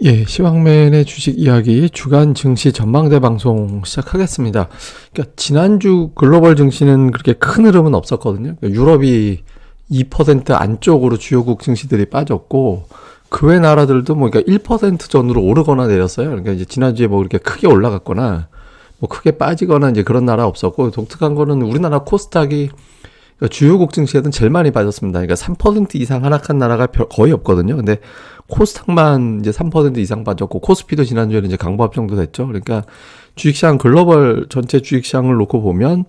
예, 시황맨의 주식 이야기 주간 증시 전망대 방송 시작하겠습니다. 그러니까 지난주 글로벌 증시는 그렇게 큰 흐름은 없었거든요. 그러니까 유럽이 2% 안쪽으로 주요국 증시들이 빠졌고 그 외 나라들도 뭐 그러니까 1% 전으로 오르거나 내렸어요. 그러니까 이제 지난주에 뭐 그렇게 크게 올라갔거나 뭐 크게 빠지거나 이제 그런 나라 없었고 독특한 거는 우리나라 코스닥이 그러니까 주요국 증시에는 제일 많이 빠졌습니다. 그러니까 3% 이상 하락한 나라가 거의 없거든요. 근데 코스닥만 이제 3% 이상 빠졌고 코스피도 지난주에는 이제 강보합 정도 됐죠. 그러니까 주식시장 글로벌 전체 주식시장을 놓고 보면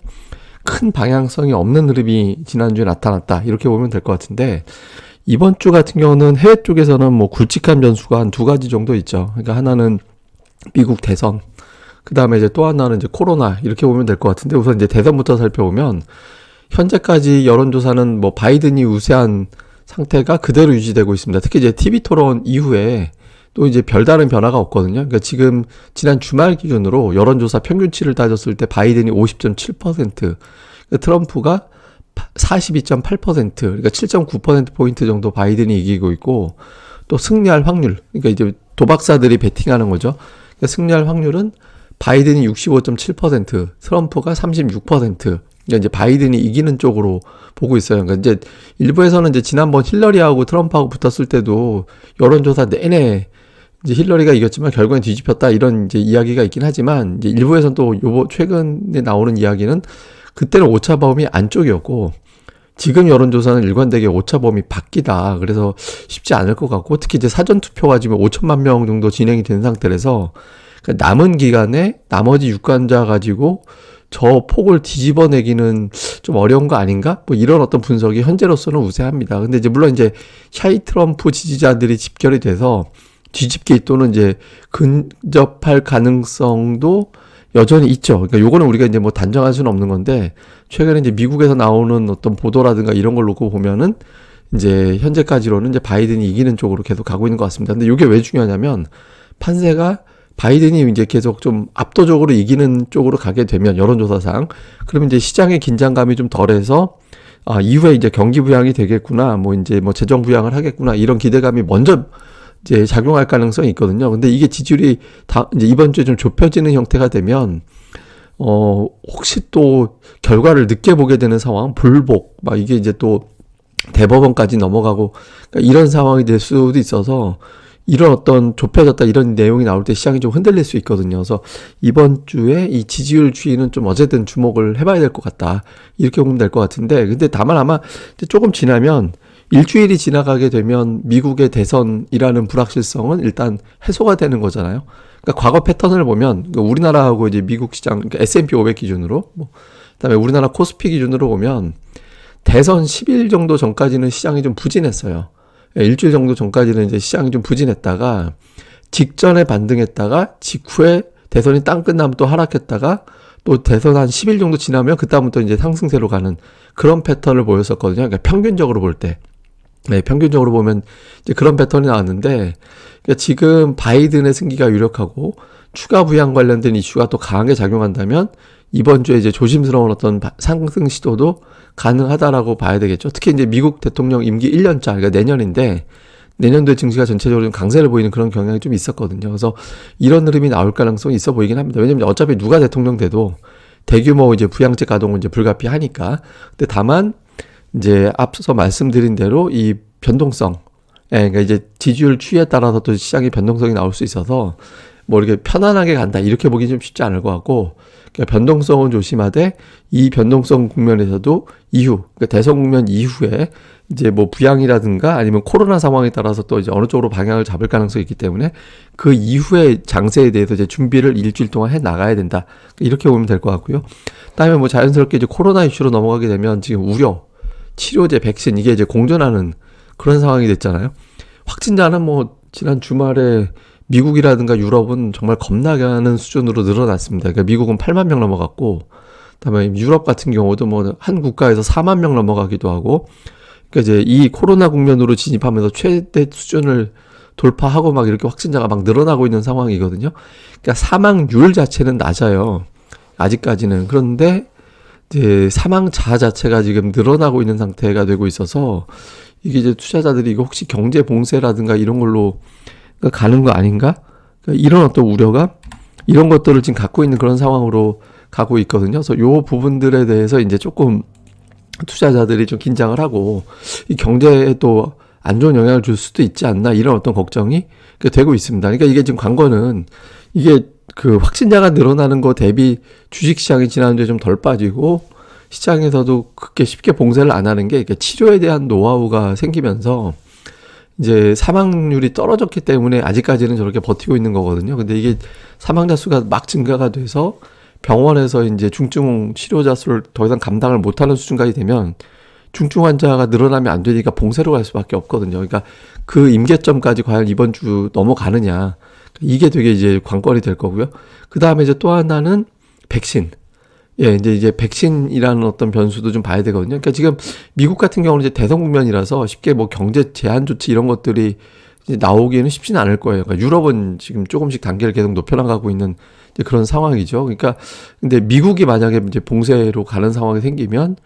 큰 방향성이 없는 흐름이 지난주에 나타났다. 이렇게 보면 될 것 같은데 이번 주 같은 경우는 해외 쪽에서는 뭐 굵직한 변수가 한 두 가지 정도 있죠. 그러니까 하나는 미국 대선, 그 다음에 이제 또 하나는 이제 코로나 이렇게 보면 될 것 같은데 우선 이제 대선부터 살펴보면 현재까지 여론조사는 뭐 바이든이 우세한 상태가 그대로 유지되고 있습니다. 특히 이제 TV 토론 이후에 또 이제 별다른 변화가 없거든요. 그러니까 지금 지난 주말 기준으로 여론조사 평균치를 따졌을 때 바이든이 50.7%, 그러니까 트럼프가 42.8%, 그러니까 7.9%포인트 정도 바이든이 이기고 있고, 또 승리할 확률, 그러니까 이제 도박사들이 베팅하는 거죠. 그러니까 승리할 확률은 바이든이 65.7%, 트럼프가 36%, 그러니까 이제 바이든이 이기는 쪽으로 보고 있어요. 그러니까 이제 일부에서는 이제 지난번 힐러리하고 트럼프하고 붙었을 때도 여론조사 내내 이제 힐러리가 이겼지만 결국엔 뒤집혔다 이런 이제 이야기가 있긴 하지만 이제 일부에서는 또 최근에 나오는 이야기는 그때는 오차범위 안쪽이었고 지금 여론조사는 일관되게 오차범위 밖이다. 그래서 쉽지 않을 것 같고 특히 이제 사전투표가 지금 5천만 명 정도 진행이 된 상태라서 그러니까 남은 기간에 나머지 유권자 가지고 저 폭을 뒤집어내기는 좀 어려운 거 아닌가? 뭐 이런 어떤 분석이 현재로서는 우세합니다. 근데 이제 물론 이제 샤이 트럼프 지지자들이 집결이 돼서 뒤집기 또는 이제 근접할 가능성도 여전히 있죠. 그러니까 요거는 우리가 이제 뭐 단정할 수는 없는 건데 최근에 이제 미국에서 나오는 어떤 보도라든가 이런 걸 놓고 보면은 이제 현재까지로는 이제 바이든이 이기는 쪽으로 계속 가고 있는 것 같습니다. 근데 이게 왜 중요하냐면 판세가 바이든이 이제 계속 좀 압도적으로 이기는 쪽으로 가게 되면 여론조사상 그러면 이제 시장의 긴장감이 좀 덜해서 이후에 이제 경기 부양이 되겠구나 뭐 이제 뭐 재정 부양을 하겠구나 이런 기대감이 먼저 이제 작용할 가능성이 있거든요. 근데 이게 지지율이 다 이제 이번 주에 좀 좁혀지는 형태가 되면 혹시 또 결과를 늦게 보게 되는 상황 불복 막 이게 이제 또 대법원까지 넘어가고 그러니까 이런 상황이 될 수도 있어서 이런 어떤 좁혀졌다 이런 내용이 나올 때 시장이 좀 흔들릴 수 있거든요. 그래서 이번 주에 이 지지율 추이는 좀 어쨌든 주목을 해봐야 될 것 같다. 이렇게 보면 될 것 같은데 근데 다만 아마 조금 지나면 일주일이 지나가게 되면 미국의 대선이라는 불확실성은 일단 해소가 되는 거잖아요. 그러니까 과거 패턴을 보면 우리나라하고 이제 미국 시장 그러니까 S&P 500 기준으로 그다음에 우리나라 코스피 기준으로 보면 대선 10일 정도 전까지는 시장이 좀 부진했어요. 일주일 정도 전까지는 이제 시장이 좀 부진했다가 직전에 반등했다가 직후에 대선이 땅 끝나면 또 하락했다가 또 대선 한 10일 정도 지나면 그다음부터 이제 상승세로 가는 그런 패턴을 보였었거든요. 그러니까 평균적으로 볼 때. 네, 평균적으로 보면 이제 그런 패턴이 나왔는데 그러니까 지금 바이든의 승기가 유력하고 추가 부양 관련된 이슈가 또 강하게 작용한다면 이번 주에 이제 조심스러운 어떤 상승 시도도 가능하다라고 봐야 되겠죠. 특히 이제 미국 대통령 임기 1년차, 그러니까 내년인데, 내년도에 증시가 전체적으로 좀 강세를 보이는 그런 경향이 좀 있었거든요. 그래서 이런 흐름이 나올 가능성이 있어 보이긴 합니다. 왜냐면 어차피 누가 대통령 돼도 대규모 이제 부양책 가동은 이제 불가피하니까. 근데 다만, 이제 앞서 말씀드린 대로 이 변동성, 그러니까 이제 지지율 추이에 따라서 또 시장의 변동성이 나올 수 있어서 뭐 이렇게 편안하게 간다 이렇게 보기 좀 쉽지 않을 것 같고 그러니까 변동성은 조심하되 이 변동성 국면에서도 그러니까 대선 국면 이후에 이제 뭐 부양이라든가 아니면 코로나 상황에 따라서 또 이제 어느 쪽으로 방향을 잡을 가능성이 있기 때문에 그 이후의 장세에 대해서 이제 준비를 일주일 동안 해 나가야 된다 이렇게 보면 될 것 같고요. 그다음에 뭐 자연스럽게 이제 코로나 이슈로 넘어가게 되면 지금 우려, 치료제, 백신 이게 이제 공존하는 그런 상황이 됐잖아요. 확진자는 뭐 지난 주말에 미국이라든가 유럽은 정말 겁나게 하는 수준으로 늘어났습니다. 그러니까 미국은 8만 명 넘어갔고, 그다음에 유럽 같은 경우도 뭐 한 국가에서 4만 명 넘어가기도 하고, 그러니까 이제 이 코로나 국면으로 진입하면서 최대 수준을 돌파하고 막 이렇게 확진자가 막 늘어나고 있는 상황이거든요. 그러니까 사망률 자체는 낮아요. 아직까지는. 그런데 이제 사망자 자체가 지금 늘어나고 있는 상태가 되고 있어서 이게 이제 투자자들이 이거 혹시 경제 봉쇄라든가 이런 걸로 가는 거 아닌가? 그러니까 이런 어떤 우려가 이런 것들을 지금 갖고 있는 그런 상황으로 가고 있거든요. 그래서 요 부분들에 대해서 이제 조금 투자자들이 좀 긴장을 하고 이 경제에 또 안 좋은 영향을 줄 수도 있지 않나 이런 어떤 걱정이 되고 있습니다. 그러니까 이게 지금 관건은 이게 그 확진자가 늘어나는 거 대비 주식시장이 지난주에 좀 덜 빠지고 시장에서도 그렇게 쉽게 봉쇄를 안 하는 게 치료에 대한 노하우가 생기면서 이제 사망률이 떨어졌기 때문에 아직까지는 저렇게 버티고 있는 거거든요. 근데 이게 사망자 수가 막 증가가 돼서 병원에서 이제 중증 치료자 수를 더 이상 감당을 못하는 수준까지 되면 중증 환자가 늘어나면 안 되니까 봉쇄로 갈 수밖에 없거든요. 그러니까 그 임계점까지 과연 이번 주 넘어가느냐. 이게 되게 이제 관건이 될 거고요. 그 다음에 이제 또 하나는 백신. 예, 이제 백신이라는 어떤 변수도 좀 봐야 되거든요. 그러니까 지금 미국 같은 경우는 이제 대선 국면이라서 쉽게 뭐 경제 제한 조치 이런 것들이 이제 나오기에는 쉽지는 않을 거예요. 그러니까 유럽은 지금 조금씩 단계를 계속 높여나가고 있는 이제 그런 상황이죠. 그러니까 근데 미국이 만약에 이제 봉쇄로 가는 상황이 생기면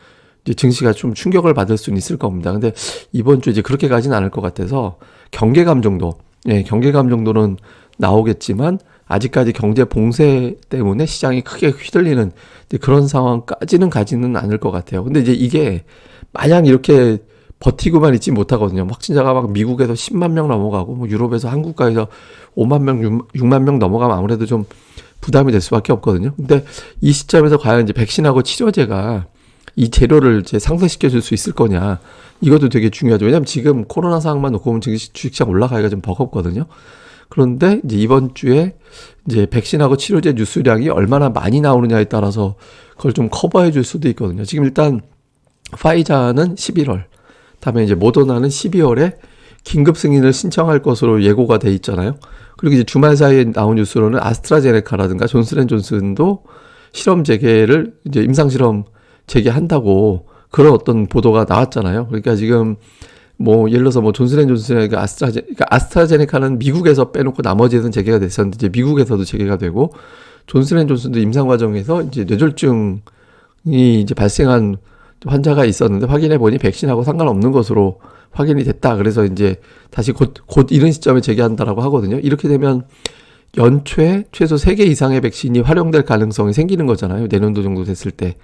이제 증시가 좀 충격을 받을 수는 있을 겁니다. 근데 이번 주 이제 그렇게 가진 않을 것 같아서 경계감 정도, 예, 경계감 정도는 나오겠지만 아직까지 경제 봉쇄 때문에 시장이 크게 휘둘리는 그런 상황까지는 가지는 않을 것 같아요. 근데 이제 이게 마냥 이렇게 버티고만 있지 못하거든요. 확진자가 막 미국에서 10만 명 넘어가고 뭐 유럽에서 한국가에서 5만 명, 6만 명 넘어가면 아무래도 좀 부담이 될 수밖에 없거든요. 근데 이 시점에서 과연 이제 백신하고 치료제가 이 재료를 이제 상쇄시켜 줄 수 있을 거냐. 이것도 되게 중요하죠. 왜냐면 지금 코로나 상황만 놓고 보면 주식시장 올라가기가 좀 버겁거든요. 그런데 이제 이번 주에 이제 백신하고 치료제 뉴스량이 얼마나 많이 나오느냐에 따라서 그걸 좀 커버해 줄 수도 있거든요. 지금 일단 파이자는 11월, 다음에 이제 모더나는 12월에 긴급 승인을 신청할 것으로 예고가 돼 있잖아요. 그리고 이제 주말 사이에 나온 뉴스로는 아스트라제네카라든가 존슨앤존슨도 실험 재개를 이제 임상실험 재개한다고 그런 어떤 보도가 나왔잖아요. 그러니까 지금 뭐 예를 들어서 뭐 존슨앤존슨이나 아스트라제네카는 미국에서 빼놓고 나머지에서는 재개가 됐었는데 이제 미국에서도 재개가 되고 존슨앤존슨도 임상 과정에서 이제 뇌졸중이 이제 발생한 환자가 있었는데 확인해 보니 백신하고 상관없는 것으로 확인이 됐다. 그래서 이제 다시 곧 이런 시점에 재개한다라고 하거든요. 이렇게 되면 연초에 최소 3개 이상의 백신이 활용될 가능성이 생기는 거잖아요. 내년도 정도 됐을 때.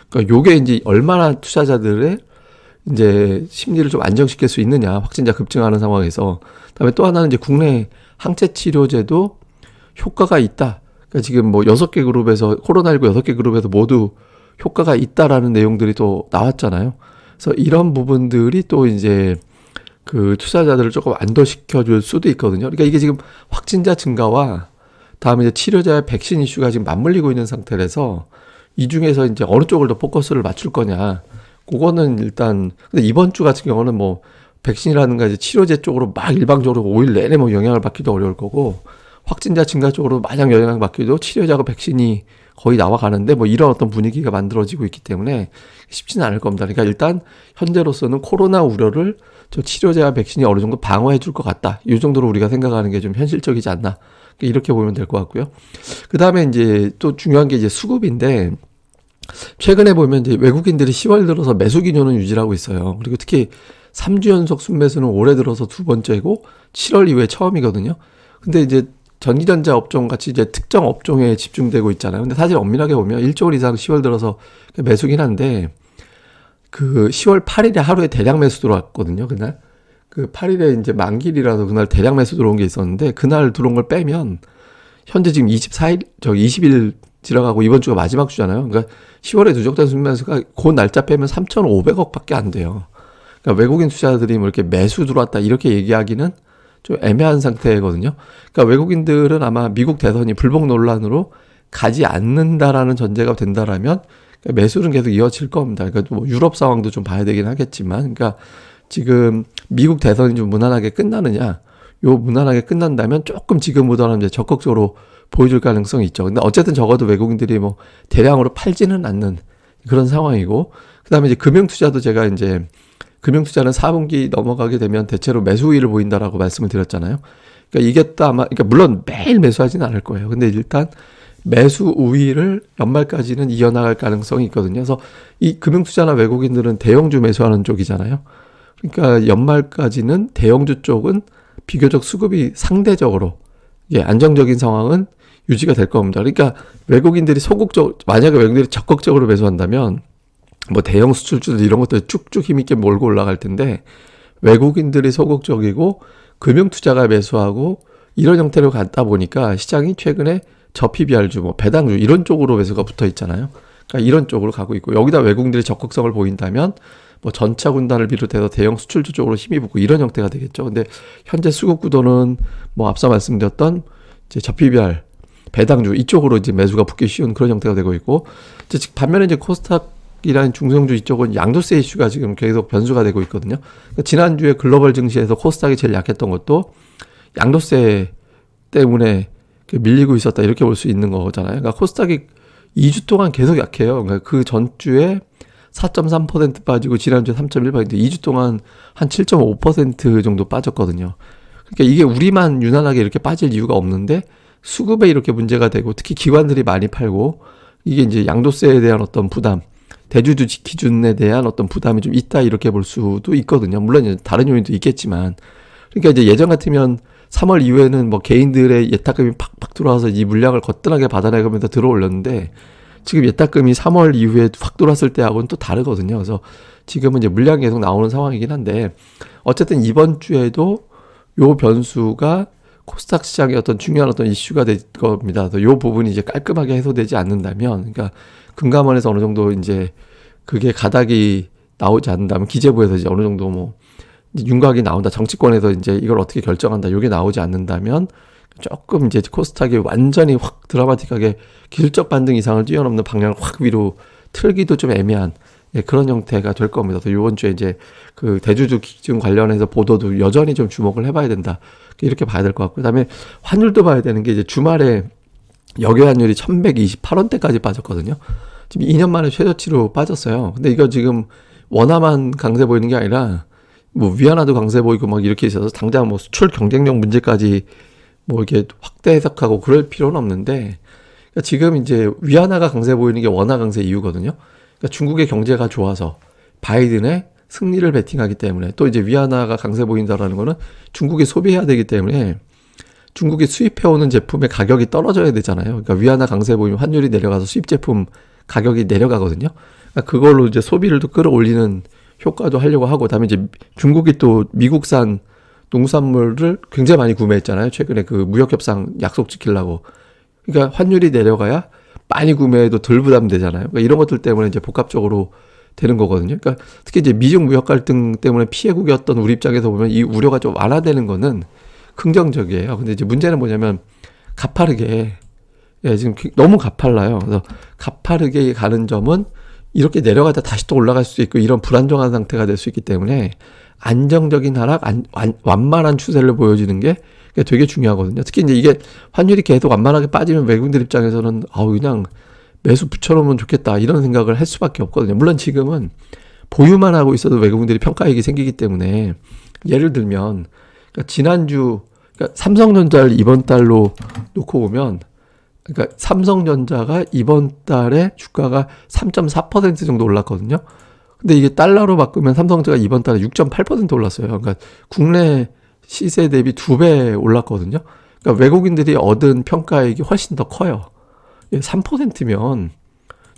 그러니까 요게 이제 얼마나 투자자들의 이제 심리를 좀 안정시킬 수 있느냐. 확진자 급증하는 상황에서. 그다음에 또 하나는 이제 국내 항체 치료제도 효과가 있다. 그러니까 지금 뭐 6개 그룹에서 코로나19 6개 그룹에서 모두 효과가 있다라는 내용들이 또 나왔잖아요. 그래서 이런 부분들이 또 이제 그 투자자들을 조금 안도시켜 줄 수도 있거든요. 그러니까 이게 지금 확진자 증가와 다음에 이제 치료자의 백신 이슈가 지금 맞물리고 있는 상태라서 이 중에서 이제 어느 쪽을 더 포커스를 맞출 거냐. 그거는 일단, 근데 이번 주 같은 경우는 뭐 백신이라든가 이제 치료제 쪽으로 막 일방적으로 5일 내내 뭐 영향을 받기도 어려울 거고 확진자 증가 쪽으로 마냥 영향을 받기도 치료제하고 백신이 거의 나와 가는데 뭐 이런 어떤 분위기가 만들어지고 있기 때문에 쉽지는 않을 겁니다. 그러니까 일단 현재로서는 코로나 우려를 저 치료제와 백신이 어느 정도 방어해 줄 것 같다. 이 정도로 우리가 생각하는 게 좀 현실적이지 않나. 이렇게 보면 될 것 같고요. 그 다음에 이제 또 중요한 게 이제 수급인데 최근에 보면 이제 외국인들이 10월 들어서 매수 기조는 유지하고 있어요. 그리고 특히 3주 연속 순매수는 올해 들어서 두 번째고 7월 이후에 처음이거든요. 근데 이제 전기전자 업종 같이 이제 특정 업종에 집중되고 있잖아요. 근데 사실 엄밀하게 보면 1조 원 이상 10월 들어서 매수긴 한데 그 10월 8일에 하루에 대량 매수 들어왔거든요. 그날. 그 8일에 이제 만길이라서 그날 대량 매수 들어온 게 있었는데 그날 들어온 걸 빼면 현재 지금 20일 지나가고 이번 주가 마지막 주잖아요. 그러니까 10월에 누적된 순매수가 그 날짜 빼면 3,500억 밖에 안 돼요. 그러니까 외국인 투자자들이 뭐 이렇게 매수 들어왔다 이렇게 얘기하기는 좀 애매한 상태거든요. 그러니까 외국인들은 아마 미국 대선이 불복 논란으로 가지 않는다라는 전제가 된다라면 매수는 계속 이어질 겁니다. 그러니까 뭐 유럽 상황도 좀 봐야 되긴 하겠지만, 그러니까 지금 미국 대선이 좀 무난하게 끝나느냐, 요 무난하게 끝난다면 조금 지금보다는 이제 적극적으로 보여줄 가능성이 있죠. 근데 어쨌든 적어도 외국인들이 뭐 대량으로 팔지는 않는 그런 상황이고, 그 다음에 이제 금융투자도 제가 이제 금융투자는 4분기 넘어가게 되면 대체로 매수 우위를 보인다라고 말씀을 드렸잖아요. 그러니까 이게 또 아마, 그러니까 물론 매일 매수하지는 않을 거예요. 근데 일단 매수 우위를 연말까지는 이어나갈 가능성이 있거든요. 그래서 이 금융투자나 외국인들은 대형주 매수하는 쪽이잖아요. 그러니까 연말까지는 대형주 쪽은 비교적 수급이 상대적으로 안정적인 상황은 유지가 될 겁니다. 그러니까 외국인들이 만약에 외국인들이 적극적으로 매수한다면 뭐 대형 수출주들 이런 것들 쭉쭉 힘있게 몰고 올라갈 텐데, 외국인들이 소극적이고 금융투자가 매수하고 이런 형태로 갔다 보니까 시장이 최근에 저PBR주, 뭐 배당주 이런 쪽으로 매수가 붙어 있잖아요. 그러니까 이런 쪽으로 가고 있고, 여기다 외국인들이 적극성을 보인다면 뭐 전차 군단을 비롯해서 대형 수출주 쪽으로 힘이 붙고 이런 형태가 되겠죠. 근데 현재 수급 구도는 뭐 앞서 말씀드렸던 이제 저PBR, 배당주 이쪽으로 이제 매수가 붙기 쉬운 그런 형태가 되고 있고, 이제 반면에 이제 코스닥이라는 중성주 이쪽은 양도세 이슈가 지금 계속 변수가 되고 있거든요. 그러니까 지난주에 글로벌 증시에서 코스닥이 제일 약했던 것도 양도세 때문에 밀리고 있었다, 이렇게 볼 수 있는 거잖아요. 그러니까 코스닥이 2주 동안 계속 약해요. 그러니까 그 전주에 4.3% 빠지고 지난주에 3.1%, 2주 동안 한 7.5% 정도 빠졌거든요. 그러니까 이게 우리만 유난하게 이렇게 빠질 이유가 없는데 수급에 이렇게 문제가 되고, 특히 기관들이 많이 팔고, 이게 이제 양도세에 대한 어떤 부담, 대주주 기준에 대한 어떤 부담이 좀 있다, 이렇게 볼 수도 있거든요. 물론 이제 다른 요인도 있겠지만. 그러니까 이제 예전 같으면 3월 이후에는 뭐 개인들의 예탁금이 팍팍 들어와서 이 물량을 거뜬하게 받아내면서 들어올렸는데, 지금 예탁금이 3월 이후에 확 들어왔을 때하고는 또 다르거든요. 그래서 지금은 이제 물량이 계속 나오는 상황이긴 한데, 어쨌든 이번 주에도 요 변수가 코스닥 시장의 어떤 중요한 어떤 이슈가 될 겁니다. 요 부분이 이제 깔끔하게 해소되지 않는다면, 그러니까 금감원에서 어느 정도 이제 그게 가닥이 나오지 않는다면, 기재부에서 이제 어느 정도 뭐 윤곽이 나온다, 정치권에서 이제 이걸 어떻게 결정한다, 요게 나오지 않는다면 조금 이제 코스닥이 완전히 확 드라마틱하게 기술적 반등 이상을 뛰어넘는 방향을 확 위로 틀기도 좀 애매한 그런 형태가 될 겁니다. 또 이번 주에 이제 그 대주주 기준 관련해서 보도도 여전히 좀 주목을 해봐야 된다, 이렇게 봐야 될 것 같고, 그다음에 환율도 봐야 되는 게, 이제 주말에 역외 환율이 1128원대까지 빠졌거든요. 지금 2년 만에 최저치로 빠졌어요. 근데 이거 지금 원화만 강세 보이는 게 아니라 뭐 위안화도 강세 보이고 막 이렇게 있어서 당장 뭐 수출 경쟁력 문제까지 뭐 이렇게 확대 해석하고 그럴 필요는 없는데, 그러니까 지금 이제 위안화가 강세 보이는 게 원화 강세 이유거든요. 그러니까 중국의 경제가 좋아서 바이든의 승리를 베팅하기 때문에, 또 이제 위안화가 강세 보인다라는 거는 중국이 소비해야 되기 때문에 중국이 수입해오는 제품의 가격이 떨어져야 되잖아요. 그러니까 위안화 강세 보이면 환율이 내려가서 수입 제품 가격이 내려가거든요. 그러니까 그걸로 이제 소비를 또 끌어올리는 효과도 하려고 하고, 그다음에 이제 중국이 또 미국산 농산물을 굉장히 많이 구매했잖아요. 최근에 그 무역협상 약속 지키려고. 그러니까 환율이 내려가야 많이 구매해도 덜 부담되잖아요. 그러니까 이런 것들 때문에 이제 복합적으로 되는 거거든요. 그러니까 특히 이제 미중 무역 갈등 때문에 피해국이었던 우리 입장에서 보면 이 우려가 좀 완화되는 거는 긍정적이에요. 근데 이제 문제는 뭐냐면 가파르게, 지금 너무 가팔라요. 그래서 가파르게 가는 점은 이렇게 내려가다 다시 또 올라갈 수 있고, 이런 불안정한 상태가 될 수 있기 때문에 안정적인 하락, 완만한 추세를 보여주는 게 되게 중요하거든요. 특히 이제 이게 환율이 계속 완만하게 빠지면 외국인들 입장에서는 그냥 매수 붙여놓으면 좋겠다, 이런 생각을 할 수밖에 없거든요. 물론 지금은 보유만 하고 있어도 외국인들이 평가이익이 생기기 때문에, 예를 들면 그러니까 지난주, 그러니까 삼성전자를 이번 달로 놓고 보면, 그러니까 삼성전자가 이번 달에 주가가 3.4% 정도 올랐거든요. 근데 이게 달러로 바꾸면 삼성전자가 이번 달에 6.8% 올랐어요. 그러니까 국내 시세 대비 2배 올랐거든요. 그러니까 외국인들이 얻은 평가액이 훨씬 더 커요. 3%면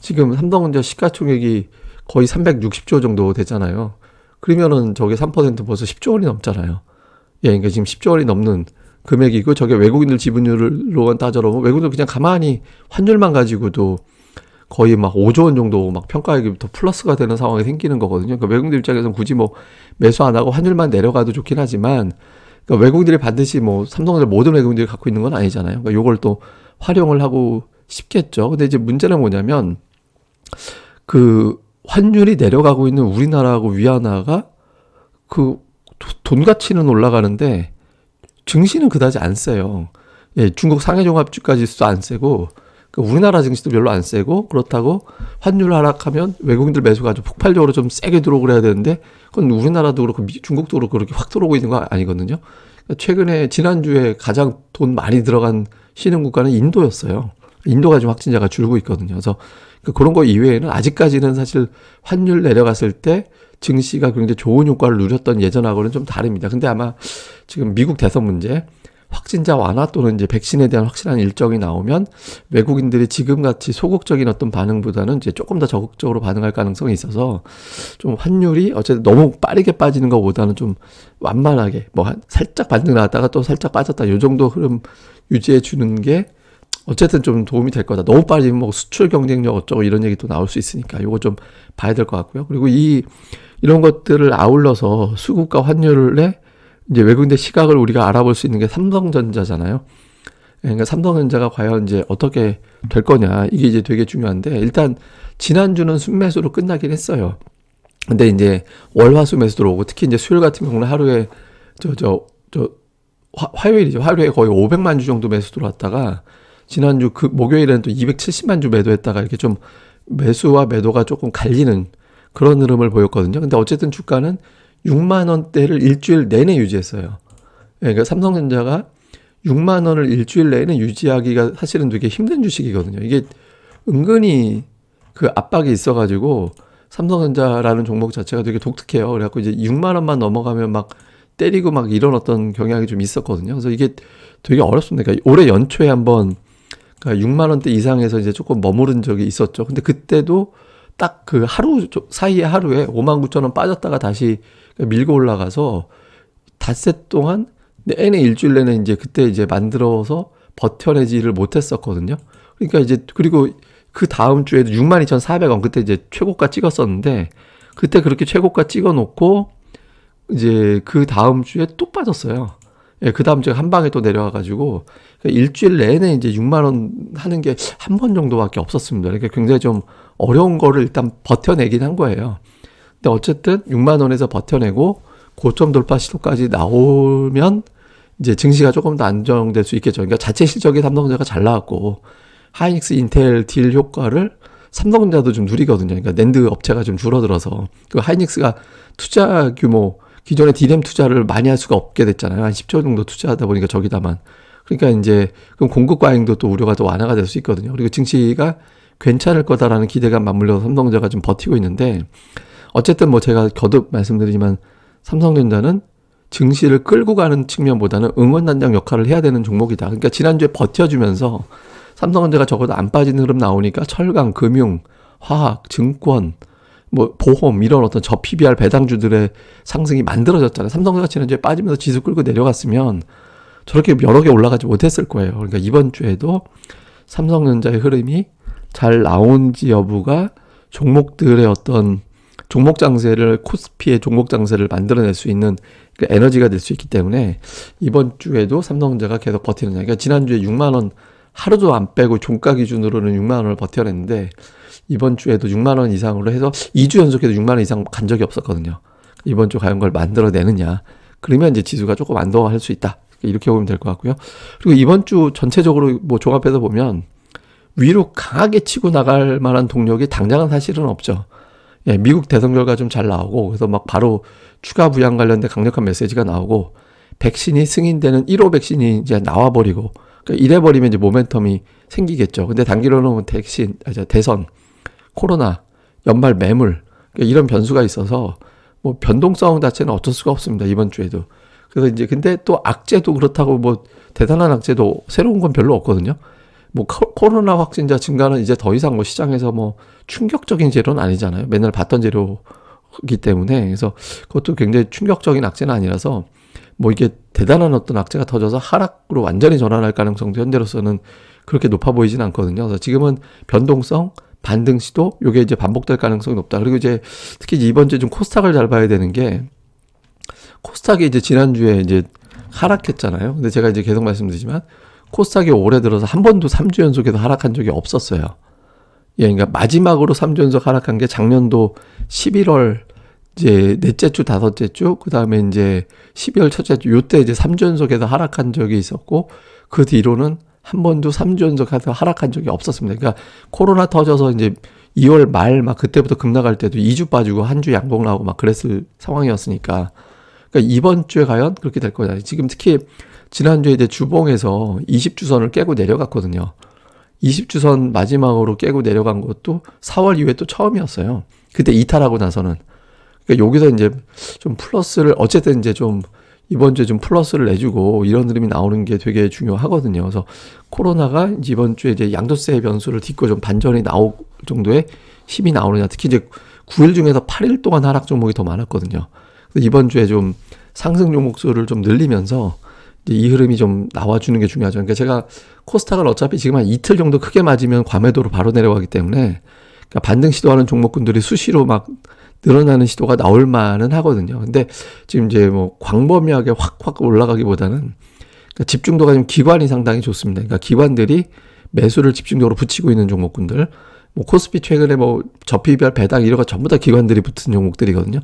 지금 삼성전자 시가총액이 거의 360조 정도 되잖아요. 그러면은 저게 3% 벌써 10조 원이 넘잖아요. 그러니까 지금 10조 원이 넘는 금액이고, 저게 외국인들 지분율로만 따져보면 외국인들 그냥 가만히 환율만 가지고도 거의 막 5조 원 정도 막 평가액이 더 플러스가 되는 상황이 생기는 거거든요. 그러니까 외국인들 입장에서는 굳이 뭐 매수 안 하고 환율만 내려가도 좋긴 하지만, 그러니까 외국인들이 반드시 뭐 삼성전자 모든 외국인들이 갖고 있는 건 아니잖아요. 그러니까 요걸 또 활용을 하고 싶겠죠. 근데 이제 문제는 뭐냐면, 그 환율이 내려가고 있는 우리나라하고 위안화가 그 돈 가치는 올라가는데 증시는 그다지 안 세요. 중국 상해종합주가지수도 안 세고, 우리나라 증시도 별로 안 세고, 그렇다고 환율 하락하면 외국인들 매수가 아주 폭발적으로 좀 세게 들어오고 그래야 되는데, 그건 우리나라도 그렇고 중국도 그렇고 그렇게 확 들어오고 있는 거 아니거든요. 최근에 지난주에 가장 돈 많이 들어간 신흥국가는 인도였어요. 인도가 좀 확진자가 줄고 있거든요. 그래서 그런 거 이외에는 아직까지는 사실 환율 내려갔을 때 증시가 굉장히 좋은 효과를 누렸던 예전하고는 좀 다릅니다. 근데 아마 지금 미국 대선 문제, 확진자 완화 또는 이제 백신에 대한 확실한 일정이 나오면 외국인들이 지금같이 소극적인 어떤 반응보다는 이제 조금 더 적극적으로 반응할 가능성이 있어서 좀 환율이 어쨌든 너무 빠르게 빠지는 것보다는 좀 완만하게 뭐 살짝 반등 나왔다가 또 살짝 빠졌다 요 정도 흐름 유지해 주는 게 어쨌든 좀 도움이 될 거다. 너무 빠지면 뭐 수출 경쟁력 어쩌고 이런 얘기 또 나올 수 있으니까 요거 좀 봐야 될 것 같고요. 그리고 이런 것들을 아울러서 수급과 환율에 이제 외국인의 시각을 우리가 알아볼 수 있는 게 삼성전자잖아요. 그러니까 삼성전자가 과연 이제 어떻게 될 거냐 이게 이제 되게 중요한데 일단 지난주는 순매수로 끝나긴 했어요. 근데 이제 월화수 매수 들어오고 특히 이제 수요일 같은 경우는 하루에 화요일이죠. 하루에 거의 500만 주 정도 매수 들어왔다가 지난주 그 목요일에는 또 270만 주 매도했다가 이렇게 좀 매수와 매도가 조금 갈리는 그런 흐름을 보였거든요. 근데 어쨌든 주가는 6만 원대를 일주일 내내 유지했어요. 그러니까 삼성전자가 6만 원을 일주일 내내 유지하기가 사실은 되게 힘든 주식이거든요. 이게 은근히 그 압박이 있어가지고 삼성전자라는 종목 자체가 되게 독특해요. 그래갖고 이제 6만 원만 넘어가면 막 때리고 막 이런 어떤 경향이 좀 있었거든요. 그래서 이게 되게 어렵습니다. 그러니까 올해 연초에 한번 그러니까 6만 원대 이상에서 이제 조금 머무른 적이 있었죠. 근데 그때도 딱 그 하루 사이에 하루에 5만 9천 원 빠졌다가 다시 밀고 올라가서 닷새 동안 내내 일주일 내내 이제 그때 이제 만들어서 버텨내지를 못했었거든요. 그러니까 이제 그리고 그 다음 주에도 62,400원 그때 이제 최고가 찍었었는데 그때 그렇게 최고가 찍어놓고 이제 그 다음 주에 또 빠졌어요. 예, 그 다음 주에 한 방에 또 내려와가지고 그러니까 일주일 내내 이제 6만 원 하는 게 한 번 정도밖에 없었습니다. 그러니까 굉장히 좀 어려운 거를 일단 버텨내긴 한 거예요. 근데 어쨌든 6만 원에서 버텨내고 고점 돌파 시도까지 나오면 이제 증시가 조금 더 안정될 수 있겠죠. 그러니까 자체 실적이 삼성전자가 잘 나왔고 하이닉스, 인텔 딜 효과를 삼성전자도 좀 누리거든요. 그러니까 낸드 업체가 좀 줄어들어서 그 하이닉스가 투자 규모 기존에 디램 투자를 많이 할 수가 없게 됐잖아요. 한 10조 정도 투자하다 보니까 저기다만. 그러니까 이제 그럼 공급 과잉도 또 우려가 또 완화가 될 수 있거든요. 그리고 증시가 괜찮을 거다라는 기대감 맞물려서 삼성전자가 좀 버티고 있는데 어쨌든 뭐 제가 거듭 말씀드리지만 삼성전자는 증시를 끌고 가는 측면보다는 응원단장 역할을 해야 되는 종목이다. 그러니까 지난주에 버텨주면서 삼성전자가 적어도 안 빠지는 흐름 나오니까 철강, 금융, 화학, 증권, 뭐 보험 이런 어떤 저 PBR 배당주들의 상승이 만들어졌잖아요. 삼성전자가 지난주에 빠지면서 지수 끌고 내려갔으면 저렇게 여러 개 올라가지 못했을 거예요. 그러니까 이번 주에도 삼성전자의 흐름이 잘 나온지 여부가 종목들의 어떤 종목 장세를 코스피의 종목 장세를 만들어낼 수 있는 그 에너지가 될 수 있기 때문에 이번 주에도 삼성전자가 계속 버티느냐. 그러니까 지난주에 6만 원 하루도 안 빼고 종가 기준으로는 6만 원을 버텨냈는데 이번 주에도 6만 원 이상으로 해서 2주 연속해도 6만 원 이상 간 적이 없었거든요. 이번 주 과연 그걸 만들어내느냐. 그러면 이제 지수가 조금 안정화할 수 있다. 이렇게 보면 될 것 같고요. 그리고 이번 주 전체적으로 뭐 종합해서 보면 위로 강하게 치고 나갈 만한 동력이 당장은 사실은 없죠. 예, 미국 대선 결과 좀 잘 나오고 그래서 막 바로 추가 부양 관련된 강력한 메시지가 나오고 백신이 승인되는 1호 백신이 이제 나와버리고 그러니까 이래버리면 이제 모멘텀이 생기겠죠. 근데 단기로는 대선, 코로나, 연말 매물 그러니까 이런 변수가 있어서 뭐 변동성 자체는 어쩔 수가 없습니다. 이번 주에도. 그래서 이제 근데 또 악재도 그렇다고 뭐 대단한 악재도 새로운 건 별로 없거든요. 뭐 코로나 확진자 증가는 이제 더 이상 뭐 시장에서 뭐 충격적인 재료는 아니잖아요. 맨날 봤던 재료이기 때문에 그래서 그것도 굉장히 충격적인 악재는 아니라서 뭐 이게 대단한 어떤 악재가 터져서 하락으로 완전히 전환할 가능성도 현재로서는 그렇게 높아 보이진 않거든요. 그래서 지금은 변동성, 반등 시도 요게 이제 반복될 가능성이 높다. 그리고 이제 특히 이번 주에 좀 코스닥을 잘 봐야 되는 게 코스닥이 이제 지난주에 이제 하락했잖아요. 근데 제가 이제 계속 말씀드리지만 코스닥이 올해 들어서 한 번도 3주 연속에서 하락한 적이 없었어요. 예, 그러니까 마지막으로 3주 연속 하락한 게 작년도 11월 이제 넷째 주, 다섯째 주, 그 다음에 이제 12월 첫째 주, 요때 이제 3주 연속에서 하락한 적이 있었고, 그 뒤로는 한 번도 3주 연속해서 하락한 적이 없었습니다. 그러니까 코로나 터져서 이제 2월 말 막 그때부터 급락할 때도 2주 빠지고 한 주 양봉 나오고 막 그랬을 상황이었으니까. 그러니까 이번 주에 과연 그렇게 될 거냐. 지금 특히 지난주에 이제 주봉에서 20주선을 깨고 내려갔거든요. 20주선 마지막으로 깨고 내려간 것도 4월 이후에 또 처음이었어요. 그때 이탈하고 나서는. 그러니까 여기서 이제 좀 플러스를 어쨌든 이제 좀 이번 주에 좀 플러스를 내주고 이런 흐름이 나오는 게 되게 중요하거든요. 그래서 코로나가 이번 주에 이제 양도세 변수를 딛고 좀 반전이 나올 정도의 힘이 나오느냐. 특히 이제 9일 중에서 8일 동안 하락 종목이 더 많았거든요. 그래서 이번 주에 좀 상승 종목 수를 좀 늘리면서 이제 이 흐름이 좀 나와주는 게 중요하죠. 그러니까 제가 코스닥을 어차피 지금 한 이틀 정도 크게 맞으면 과매도로 바로 내려가기 때문에 그러니까 반등 시도하는 종목군들이 수시로 막 늘어나는 시도가 나올 만은 하거든요. 근데 지금 이제 뭐 광범위하게 확 올라가기보다는 그러니까 집중도가 좀 기관이 상당히 좋습니다. 그러니까 기관들이 매수를 집중적으로 붙이고 있는 종목군들, 뭐 코스피 최근에 뭐 저PBR 배당 이런 거 전부 다 기관들이 붙은 종목들이거든요.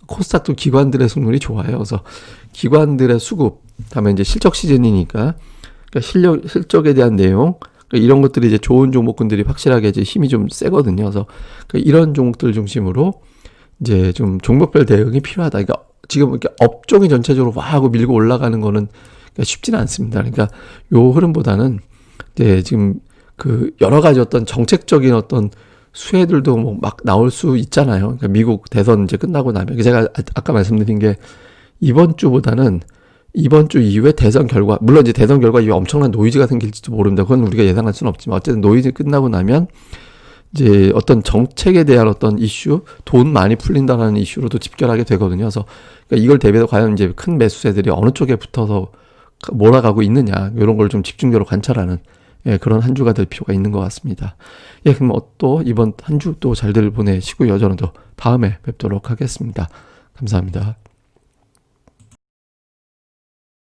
코스닥도 기관들의 승률이 좋아요. 그래서 기관들의 수급, 다음에 이제 실적 시즌이니까 그러니까 실적에 대한 내용, 그러니까 이런 것들이 이제 좋은 종목군들이 확실하게 이제 힘이 좀 세거든요. 그래서 그러니까 이런 종목들 중심으로 이제 좀 종목별 대응이 필요하다. 그러니까 지금 이렇게 업종이 전체적으로 와 하고 밀고 올라가는 거는 그러니까 쉽지는 않습니다. 그러니까 요 흐름보다는 이제 지금 그 여러 가지 어떤 정책적인 어떤 수혜들도 뭐 막 나올 수 있잖아요. 그러니까 미국 대선 이제 끝나고 나면 제가 아까 말씀드린 게 이번 주보다는 이번 주 이후에 대선 결과, 물론 이제 대선 결과 이후에 엄청난 노이즈가 생길지도 모릅니다. 그건 우리가 예상할 수는 없지만 어쨌든 노이즈 끝나고 나면 이제 어떤 정책에 대한 어떤 이슈, 돈 많이 풀린다는 이슈로도 집결하게 되거든요. 그래서 그러니까 이걸 대비해서 과연 이제 큰 매수세들이 어느 쪽에 붙어서 몰아가고 있느냐, 이런 걸 좀 집중적으로 관찰하는 그런 한 주가 될 필요가 있는 것 같습니다. 그럼 또 이번 한 주 또 잘들 보내시고요. 저는 또 다음에 뵙도록 하겠습니다. 감사합니다.